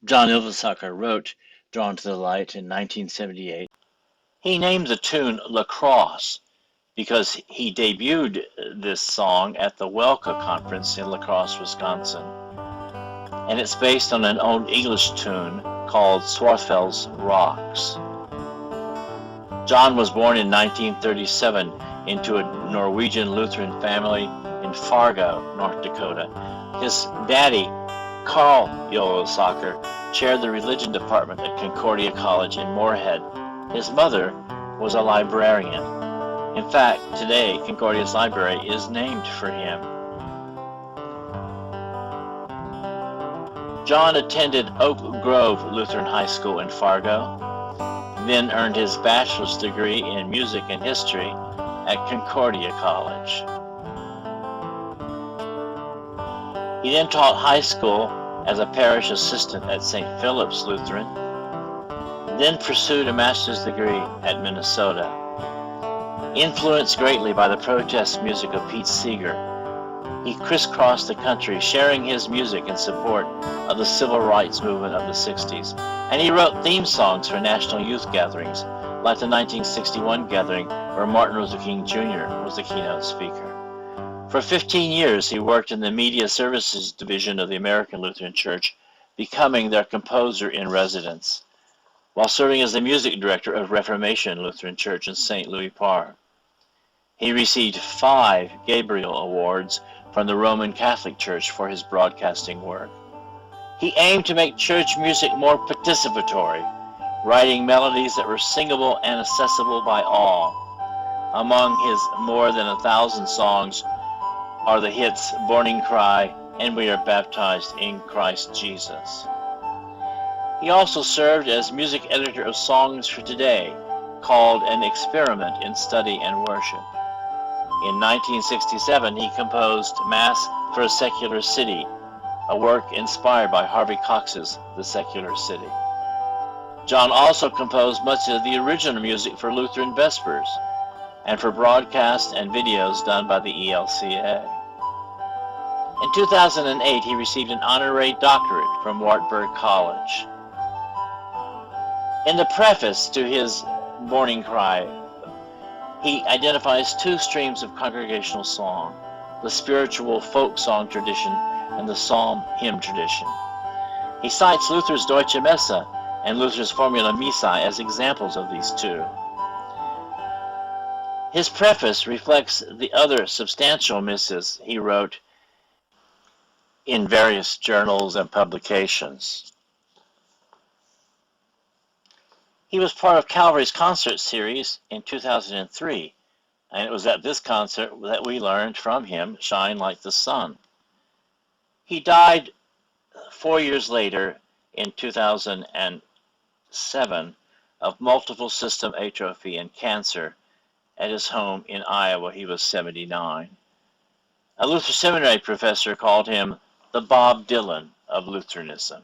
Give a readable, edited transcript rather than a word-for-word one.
John Ilvasacker wrote Drawn to the Light in 1978. He named the tune La Crosse because he debuted this song at the Welka Conference in La Crosse, Wisconsin. And it's based on an old English tune called Swartfell's Rocks. John was born in 1937 into a Norwegian Lutheran family in Fargo, North Dakota. His daddy, Carl Ilvasacker, chaired the religion department at Concordia College in Moorhead. His mother was a librarian. In fact, today Concordia's library is named for him. John attended Oak Grove Lutheran High School in Fargo, then earned his bachelor's degree in music and history at Concordia College. He then taught high school as a parish assistant at St. Philip's Lutheran, then pursued a master's degree at Minnesota. Influenced greatly by the protest music of Pete Seeger, he crisscrossed the country sharing his music in support of the civil rights movement of the 60s, and he wrote theme songs for national youth gatherings, like the 1961 gathering where Martin Luther King Jr. was the keynote speaker. For 15 years, he worked in the Media Services Division of the American Lutheran Church, becoming their composer in residence, while serving as the music director of Reformation Lutheran Church in St. Louis Park. He received 5 Gabriel Awards from the Roman Catholic Church for his broadcasting work. He aimed to make church music more participatory, writing melodies that were singable and accessible by all. Among his more than 1,000 songs are the hits Morning Cry and We Are Baptized in Christ Jesus. He also served as music editor of Songs for Today, called An Experiment in Study and Worship. In 1967, he composed Mass for a Secular City, a work inspired by Harvey Cox's The Secular City. John also composed much of the original music for Lutheran Vespers and for broadcasts and videos done by the ELCA. In 2008, he received an honorary doctorate from Wartburg College. In the preface to his Morning Cry, he identifies 2 streams of congregational song, the spiritual folk song tradition and the psalm hymn tradition. He cites Luther's Deutsche Messe and Luther's Formula Missae as examples of these 2. His preface reflects the other substantial misses he wrote in various journals and publications. He was part of Calvary's concert series in 2003, and it was at this concert that we learned from him Shine Like the Sun. He died 4 years later in 2007 of multiple system atrophy and cancer at his home in Iowa. He was 79. A Luther Seminary professor called him the Bob Dylan of Lutheranism.